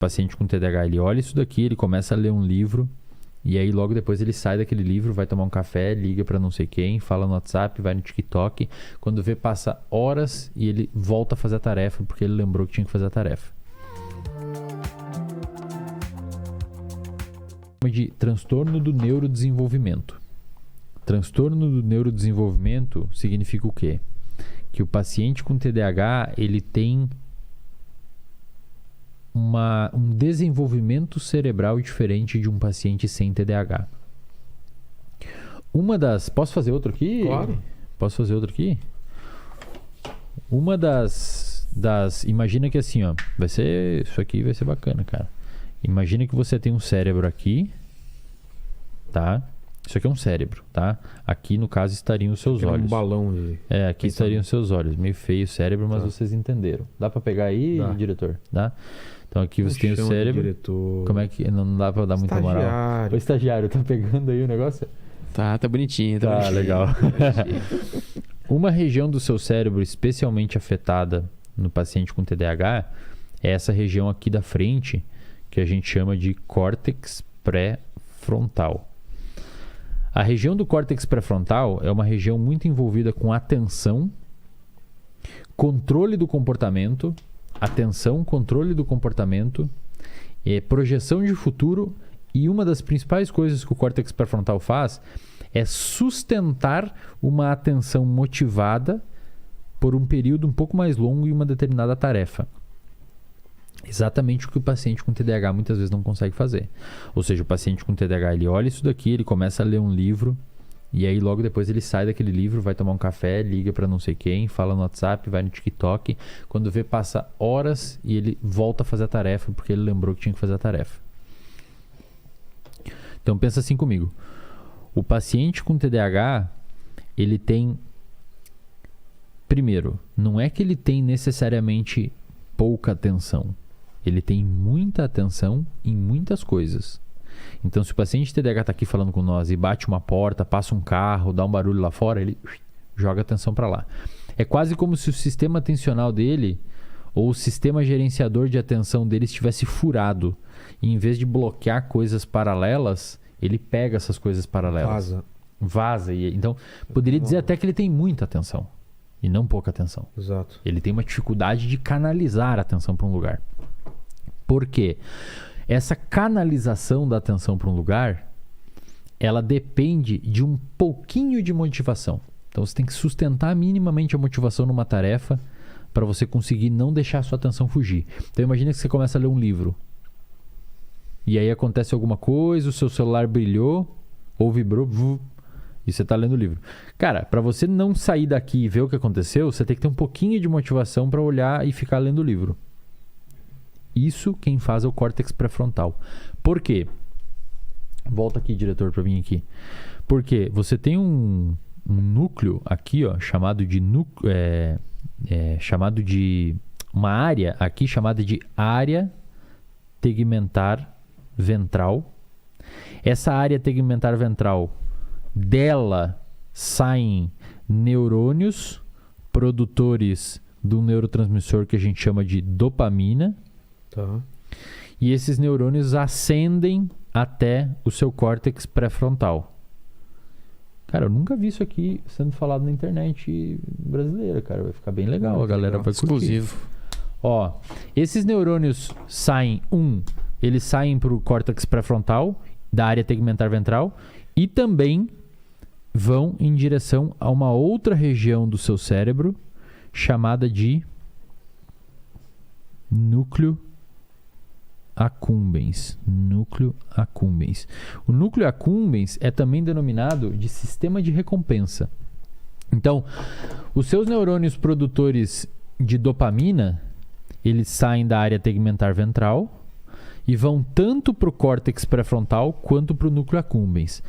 paciente com TDAH, ele olha isso daqui, ele começa a ler um livro e aí logo depois ele sai daquele livro, vai tomar um café, liga pra não sei quem, fala no WhatsApp, vai no TikTok. Quando vê, passa horas e ele volta a fazer a tarefa porque ele lembrou que tinha que fazer a tarefa. De transtorno do neurodesenvolvimento. Transtorno do neurodesenvolvimento significa o quê? Que o paciente com TDAH, ele tem um desenvolvimento cerebral diferente de um paciente sem TDAH. Posso fazer outro aqui? Claro. Posso fazer outro aqui? Uma das... Imagina que assim, ó. Isso aqui vai ser bacana, cara. Imagina que você tem um cérebro aqui, tá? Isso aqui é um cérebro, tá? Aqui, no caso, estariam os seus olhos. Um balão de... aqui estariam os seus olhos. Meio feio o cérebro, mas vocês entenderam. Dá pra pegar aí, diretor? Dá? Então aqui você tem o cérebro. Diretor. Como é que... Não dá pra dar muita moral. O estagiário, tá pegando aí o negócio? Tá bonitinho. Tá legal. Uma região do seu cérebro especialmente afetada no paciente com TDAH é essa região aqui da frente, que a gente chama de córtex pré-frontal. A região do córtex pré-frontal é uma região muito envolvida com atenção, controle do comportamento, projeção de futuro, e uma das principais coisas que o córtex pré-frontal faz é sustentar uma atenção motivada por um período um pouco mais longo em uma determinada tarefa. Exatamente o que o paciente com TDAH muitas vezes não consegue fazer. Ou seja, o paciente com TDAH, ele olha isso daqui, ele começa a ler um livro e aí logo depois ele sai daquele livro, vai tomar um café, liga pra não sei quem, fala no WhatsApp, vai no TikTok. Quando vê, passa horas e ele volta a fazer a tarefa porque ele lembrou que tinha que fazer a tarefa. Então pensa assim comigo. O paciente com TDAH, ele tem... Primeiro, não é que ele tem necessariamente pouca atenção. Ele tem muita atenção em muitas coisas. Então, se o paciente TDAH está aqui falando com nós e bate uma porta, passa um carro, dá um barulho lá fora, ele joga a atenção para lá. É quase como se o sistema atencional dele ou o sistema gerenciador de atenção dele estivesse furado. E em vez de bloquear coisas paralelas, ele pega essas coisas paralelas. Vaza. Então, poderia dizer até que ele tem muita atenção e não pouca atenção. Exato. Ele tem uma dificuldade de canalizar a atenção para um lugar. Por quê? Essa canalização da atenção para um lugar, ela depende de um pouquinho de motivação. Então você tem que sustentar minimamente a motivação numa tarefa para você conseguir não deixar a sua atenção fugir. Então imagina que você começa a ler um livro. E aí acontece alguma coisa, o seu celular brilhou ou vibrou, e você está lendo o livro. Cara, para você não sair daqui e ver o que aconteceu, você tem que ter um pouquinho de motivação para olhar e ficar lendo o livro. Isso quem faz é o córtex pré-frontal. Por quê? Volta aqui, diretor, para mim aqui. Porque você tem um núcleo aqui, ó, chamado de uma área aqui chamada de área tegmentar ventral. Essa área tegmentar ventral, dela saem neurônios produtores do neurotransmissor que a gente chama de dopamina. Tá. E esses neurônios ascendem até o seu córtex pré-frontal. Cara, eu nunca vi isso aqui sendo falado na internet brasileira, cara. Vai ficar bem legal, a galera vai curtir. Exclusivo. Ó, esses neurônios saem, eles saem para o córtex pré-frontal, da área tegmentar ventral, e também vão em direção a uma outra região do seu cérebro, chamada de núcleo accumbens. Núcleo accumbens. O núcleo accumbens é também denominado de sistema de recompensa. Então, os seus neurônios produtores de dopamina, eles saem da área tegmentar ventral e vão tanto para o córtex pré-frontal quanto para o núcleo accumbens.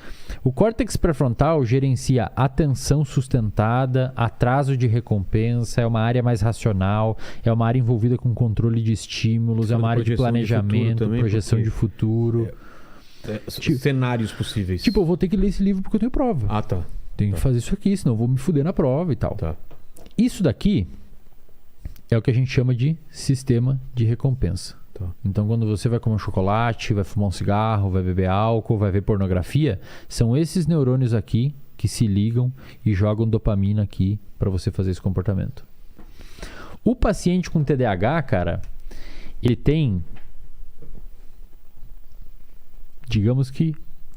O córtex pré-frontal gerencia atenção sustentada, atraso de recompensa, é uma área mais racional, é uma área envolvida com controle de estímulos, é uma área de planejamento, projeção de futuro. Cenários possíveis. Tipo, eu vou ter que ler esse livro porque eu tenho prova. Ah, tá. Tenho que fazer isso aqui, senão eu vou me fuder na prova e tal. Tá. Isso daqui é o que a gente chama de sistema de recompensa. Tá. Então, quando você vai comer um chocolate, vai fumar um cigarro, vai beber álcool, vai ver pornografia, são esses neurônios aqui que se ligam e jogam dopamina aqui para você fazer esse comportamento. O paciente com TDAH, cara, ele tem, digamos que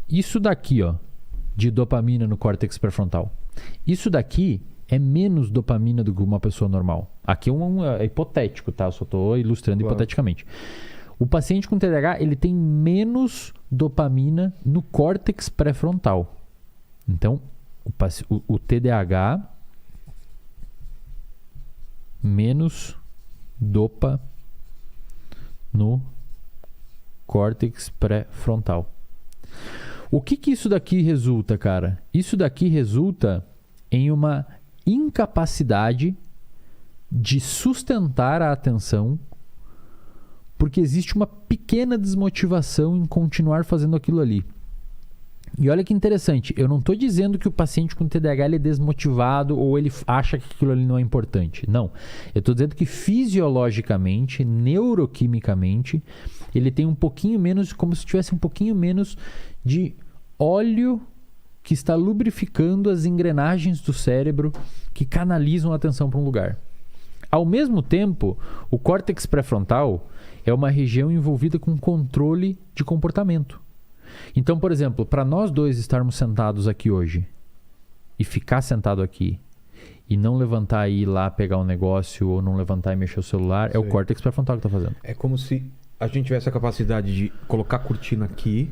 isso daqui, ó, de dopamina no córtex pré-frontal. Isso daqui é menos dopamina do que uma pessoa normal. Aqui é hipotético, tá? Eu só estou ilustrando hipoteticamente. O paciente com TDAH, ele tem menos dopamina no córtex pré-frontal. Então, o TDAH, menos dopa no córtex pré-frontal. O que isso daqui resulta, cara? Isso daqui resulta em uma incapacidade de sustentar a atenção, porque existe uma pequena desmotivação em continuar fazendo aquilo ali. E olha que interessante, eu não estou dizendo que o paciente com TDAH ele é desmotivado ou ele acha que aquilo ali não é importante. Não. Eu estou dizendo que fisiologicamente, neuroquimicamente, ele tem um pouquinho menos, como se tivesse um pouquinho menos de óleo que está lubrificando as engrenagens do cérebro que canalizam a atenção para um lugar. Ao mesmo tempo, o córtex pré-frontal é uma região envolvida com controle de comportamento. Então, por exemplo, para nós dois estarmos sentados aqui hoje e ficar sentado aqui e não levantar e ir lá pegar um negócio ou não levantar e mexer o celular, é o córtex pré-frontal que está fazendo. É como se a gente tivesse a capacidade de colocar a cortina aqui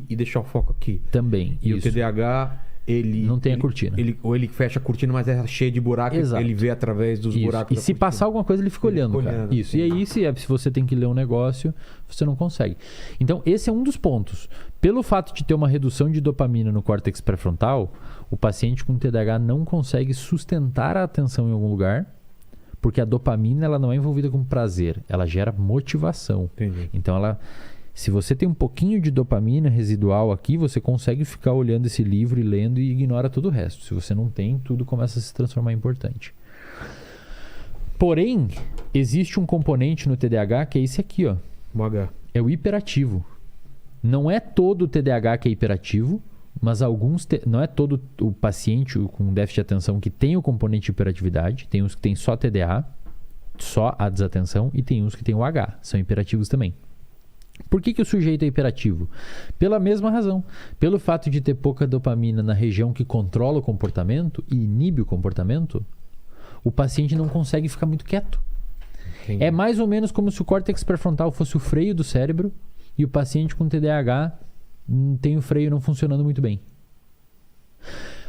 e deixar o foco aqui. Também. E isso. o TDAH, ele... Não tem a cortina. Ou ele fecha a cortina, mas é cheio de buracos. Exato. Ele vê através dos buracos. E se passar alguma coisa, ele fica olhando, cara. Isso. E aí, se você tem que ler um negócio, você não consegue. Então, esse é um dos pontos. Pelo fato de ter uma redução de dopamina no córtex pré-frontal, o paciente com TDAH não consegue sustentar a atenção em algum lugar, porque a dopamina ela não é envolvida com prazer, ela gera motivação. Entendi. Então, se você tem um pouquinho de dopamina residual aqui, você consegue ficar olhando esse livro e lendo e ignora todo o resto. Se você não tem, tudo começa a se transformar em importante. Porém, existe um componente no TDAH que é esse aqui, ó. O H. É o hiperativo. Não é todo o TDAH que é hiperativo, mas não é todo o paciente com déficit de atenção que tem o componente de hiperatividade. Tem uns que tem só TDA, só a desatenção, e tem uns que tem o H, são hiperativos também. Por que o sujeito é hiperativo? Pela mesma razão. Pelo fato de ter pouca dopamina na região que controla o comportamento e inibe o comportamento, o paciente não consegue ficar muito quieto. Entendi. É mais ou menos como se o córtex pré-frontal fosse o freio do cérebro e o paciente com TDAH tem o freio não funcionando muito bem.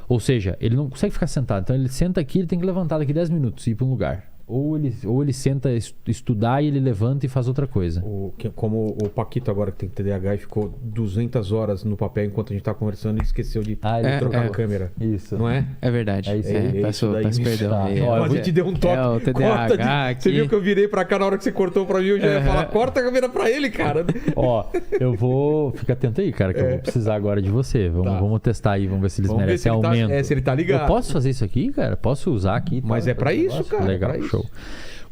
Ou seja, ele não consegue ficar sentado. Então ele senta aqui, ele tem que levantar daqui 10 minutos e ir para um lugar. Ou ele senta estudar e ele levanta e faz outra coisa. Como o Paquito agora que tem TDAH e ficou 200 horas no papel enquanto a gente tá conversando e esqueceu de trocar a câmera. Isso. Não é? É verdade. É isso Peço perdão. Tá. Aí. Ó, a gente deu um toque. O TDAH aqui. Você viu que eu virei pra cá na hora que você cortou pra mim, eu já ia falar, corta a câmera pra ele, cara. Ó, eu vou... Fica atento aí, cara, que eu vou precisar agora de você. Vamos testar aí, vamos ver se eles merecem aumento. Se ele tá ligado. Eu posso fazer isso aqui, cara? Posso usar aqui? Mas é pra isso, cara. Legal, é show.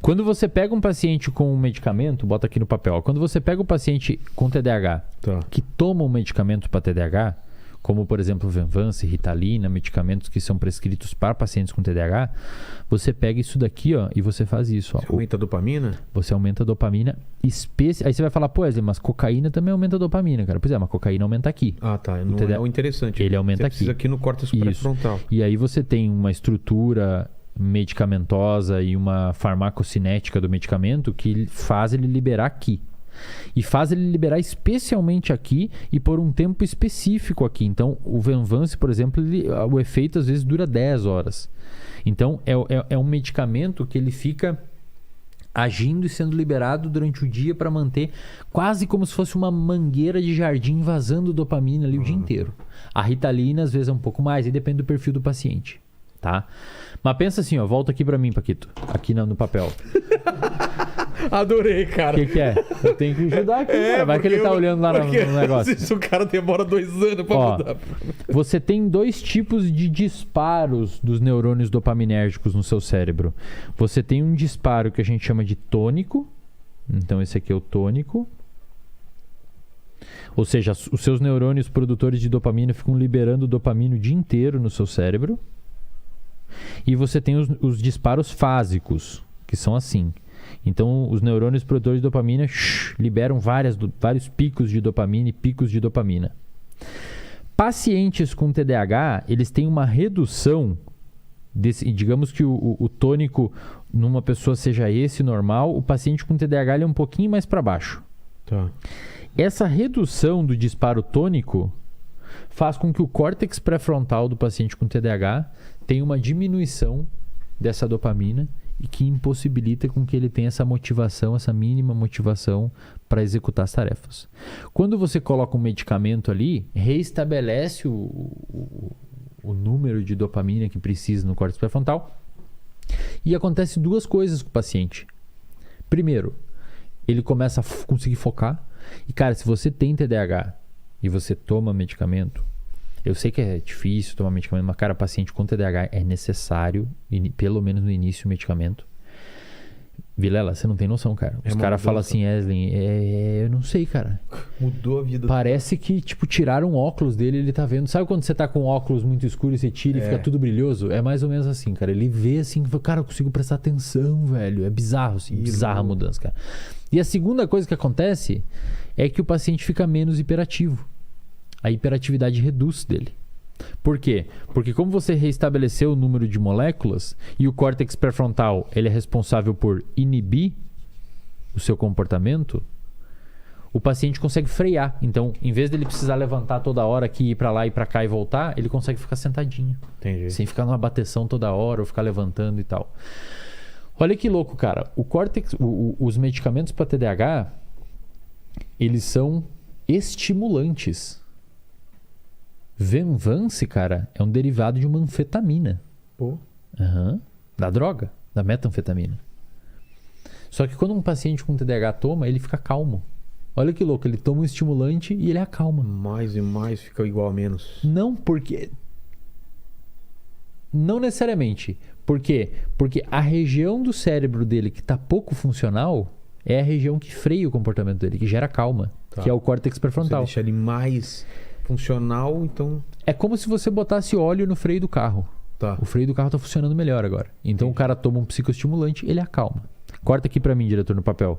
Quando você pega um paciente com um medicamento, bota aqui no papel. Ó, quando você pega um paciente com TDAH que toma um medicamento para TDAH, como por exemplo Venvance, Ritalina, medicamentos que são prescritos para pacientes com TDAH, você pega isso daqui, ó, e você faz isso. Ó. Você aumenta a dopamina? Você aumenta a dopamina. Aí você vai falar, pô, Wesley, mas cocaína também aumenta a dopamina, cara. Pois é, mas cocaína aumenta aqui. Ah, tá. Não é o interessante. Ele aumenta aqui. Precisa aqui no córtex pré-frontal. E aí você tem uma estrutura medicamentosa e uma farmacocinética do medicamento que faz ele liberar aqui. E faz ele liberar especialmente aqui e por um tempo específico aqui. Então, o Venvance, por exemplo, o efeito às vezes dura 10 horas. Então, é um medicamento que ele fica agindo e sendo liberado durante o dia para manter quase como se fosse uma mangueira de jardim vazando dopamina ali o dia inteiro. A Ritalina, às vezes, é um pouco mais, e depende do perfil do paciente. Tá? Mas pensa assim, ó, volta aqui pra mim, Paquito. Aqui no papel. Adorei, cara. O que é? Eu tenho que ajudar aqui, cara. Vai que ele tá olhando lá no negócio. Se o cara demora 2 anos pra mudar. Você tem 2 tipos de disparos dos neurônios dopaminérgicos no seu cérebro. Você tem um disparo que a gente chama de tônico Então esse aqui é o tônico. Ou seja, os seus neurônios produtores de dopamina ficam liberando dopamina o dia inteiro no seu cérebro. E você tem os disparos fásicos, que são assim. Então, os neurônios produtores de dopamina liberam vários picos de dopamina e picos de dopamina. Pacientes com TDAH, eles têm uma redução digamos que o tônico numa pessoa seja esse normal, o paciente com TDAH ele é um pouquinho mais para baixo. Tá. Essa redução do disparo tônico faz com que o córtex pré-frontal do paciente com TDAH tenha uma diminuição dessa dopamina e que impossibilita com que ele tenha essa motivação, essa mínima motivação para executar as tarefas. Quando você coloca um medicamento ali, reestabelece o número de dopamina que precisa no córtex pré-frontal e acontece duas coisas com o paciente. Primeiro, ele começa a conseguir focar. E cara, se você tem TDAH e você toma medicamento, eu sei que é difícil tomar medicamento, mas cara, paciente com TDAH é necessário, pelo menos no início, o medicamento. Vilela, você não tem noção, cara. Os caras falam assim, Eslen, eu não sei, cara. Mudou a vida. Parece que, tipo, tiraram o óculos dele e ele tá vendo. Sabe quando você tá com um óculos muito escuro e você tira e fica tudo brilhoso? É mais ou menos assim, cara. Ele vê assim, cara, eu consigo prestar atenção, velho. É bizarro, assim. Bizarra a mudança, cara. E a segunda coisa que acontece é que o paciente fica menos hiperativo. A hiperatividade reduz dele. Por quê? Porque como você reestabeleceu o número de moléculas e o córtex pré-frontal ele é responsável por inibir o seu comportamento, o paciente consegue frear. Então, em vez dele precisar levantar toda hora aqui, ir para lá e para cá e voltar, ele consegue ficar sentadinho. Entendi. Sem ficar numa bateção toda hora ou ficar levantando e tal. Olha que louco, cara. O córtex, os medicamentos para TDAH, eles são estimulantes. Venvance, cara, é um derivado de uma anfetamina. Pô. Da droga, da metanfetamina. Só que quando um paciente com TDAH toma, ele fica calmo. Olha que louco, ele toma um estimulante e ele acalma. Mais e mais fica igual a menos. Não, porque... Não necessariamente. Por quê? Porque a região do cérebro dele que está pouco funcional é a região que freia o comportamento dele, que gera calma, que é o córtex pré-frontal. Você deixa ele mais funcional, então... É como se você botasse óleo no freio do carro. Tá. O freio do carro está funcionando melhor agora. Então o cara toma um psicoestimulante, ele acalma. Corta aqui para mim, diretor, no papel.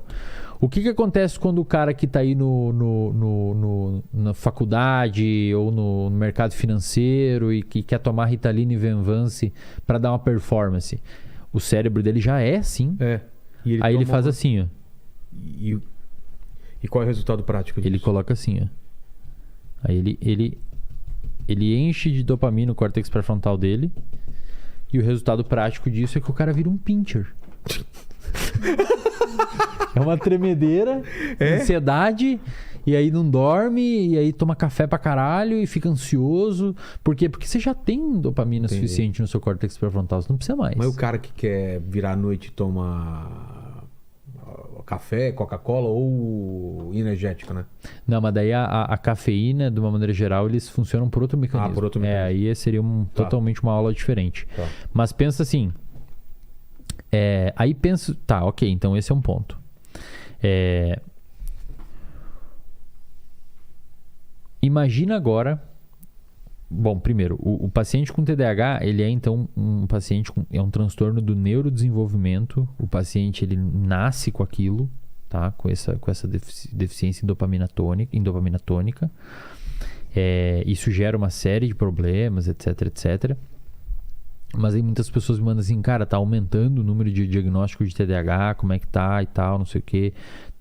O que acontece quando o cara que está aí na faculdade ou no mercado financeiro e que quer tomar Ritalina e Venvance para dar uma performance? O cérebro dele já é assim. E aí ele faz assim, ó. E qual é o resultado prático disso? Ele coloca assim, ó. Aí ele enche de dopamina o córtex pré-frontal dele. E o resultado prático disso é que o cara vira um pincher. É uma tremedeira, ansiedade, e aí não dorme, e aí toma café pra caralho e fica ansioso. Por quê? Porque você já tem dopamina suficiente no seu córtex pré-frontal, você não precisa mais. Mas o cara que quer virar à noite e toma café, Coca-Cola ou energético, né? Não, mas daí a cafeína, de uma maneira geral, eles funcionam por outro mecanismo. Por outro mecanismo. Aí seria totalmente uma aula diferente. Tá. Mas pensa assim... aí penso... Tá, ok, então esse é um ponto. Imagina agora... Bom, primeiro, o paciente com TDAH, ele é então um paciente é um transtorno do neurodesenvolvimento. O paciente, ele nasce com aquilo, tá? Com essa deficiência em dopamina tônica. Isso gera uma série de problemas, etc, etc. Mas aí muitas pessoas me mandam assim, cara, tá aumentando o número de diagnósticos de TDAH, como é que tá e tal, não sei o que.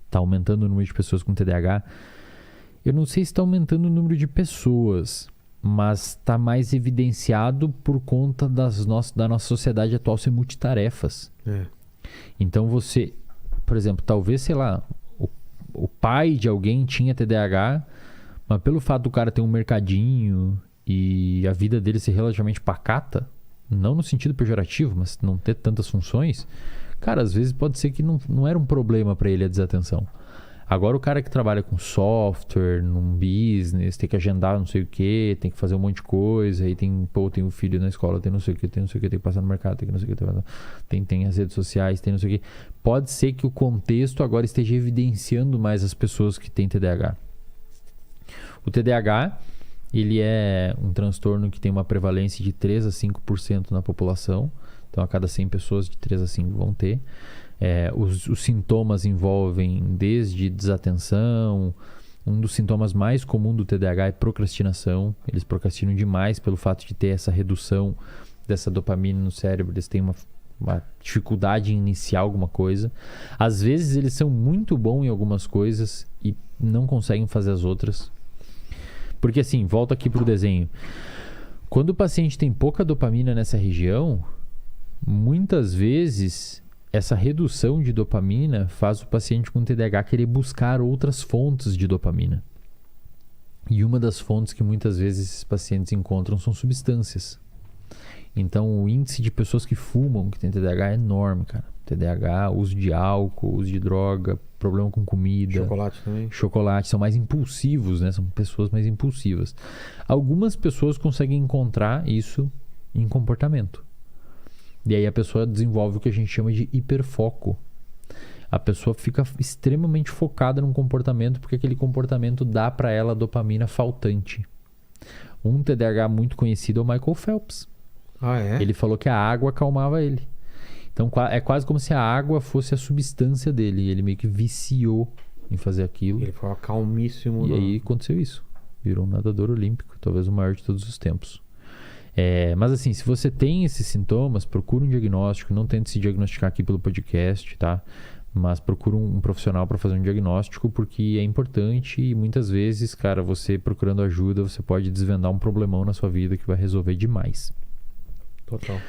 Tá aumentando o número de pessoas com TDAH. Eu não sei se tá aumentando o número de pessoas, mas está mais evidenciado por conta da nossa sociedade atual ser multitarefas. Então você, por exemplo, talvez, sei lá, o pai de alguém tinha TDAH, mas pelo fato do cara ter um mercadinho e a vida dele ser relativamente pacata, não no sentido pejorativo, mas não ter tantas funções, cara, às vezes pode ser que não era um problema para ele a desatenção. Agora o cara que trabalha com software, num business, tem que agendar não sei o que, tem que fazer um monte de coisa, aí tem um filho na escola, tem não sei o que, tem não sei o que, tem que passar no mercado, tem que não sei o que, tem as redes sociais, tem não sei o que. Pode ser que o contexto agora esteja evidenciando mais as pessoas que têm TDAH. O TDAH, ele é um transtorno que tem uma prevalência de 3 a 5% na população. Então, a cada 100 pessoas, de 3 a 5 vão ter. Os sintomas envolvem desde desatenção. Um dos sintomas mais comuns do TDAH é procrastinação. Eles procrastinam demais pelo fato de ter essa redução dessa dopamina no cérebro. Eles têm uma dificuldade em iniciar alguma coisa. Às vezes, eles são muito bons em algumas coisas e não conseguem fazer as outras. Porque assim, volta aqui pro desenho. Quando o paciente tem pouca dopamina nessa região, muitas vezes essa redução de dopamina faz o paciente com TDAH querer buscar outras fontes de dopamina. E uma das fontes que muitas vezes esses pacientes encontram são substâncias. Então, o índice de pessoas que fumam, que tem TDAH, é enorme, cara. TDAH, uso de álcool, uso de droga, problema com comida. Chocolate também. Chocolate, são mais impulsivos, né? São pessoas mais impulsivas. Algumas pessoas conseguem encontrar isso em comportamento. E aí a pessoa desenvolve o que a gente chama de hiperfoco. A pessoa fica extremamente focada num comportamento porque aquele comportamento dá para ela dopamina faltante. Um TDAH muito conhecido é o Michael Phelps. Ah, é? Ele falou que a água acalmava ele. Então é quase como se a água fosse a substância dele. E ele meio que viciou em fazer aquilo. Ele ficava calmíssimo. E aí aconteceu isso. Virou um nadador olímpico, talvez o maior de todos os tempos. Mas assim, se você tem esses sintomas, procura um diagnóstico. Não tente se diagnosticar aqui pelo podcast, tá? Mas procura um profissional para fazer um diagnóstico, porque é importante e muitas vezes, cara, você procurando ajuda, você pode desvendar um problemão na sua vida que vai resolver demais. Total.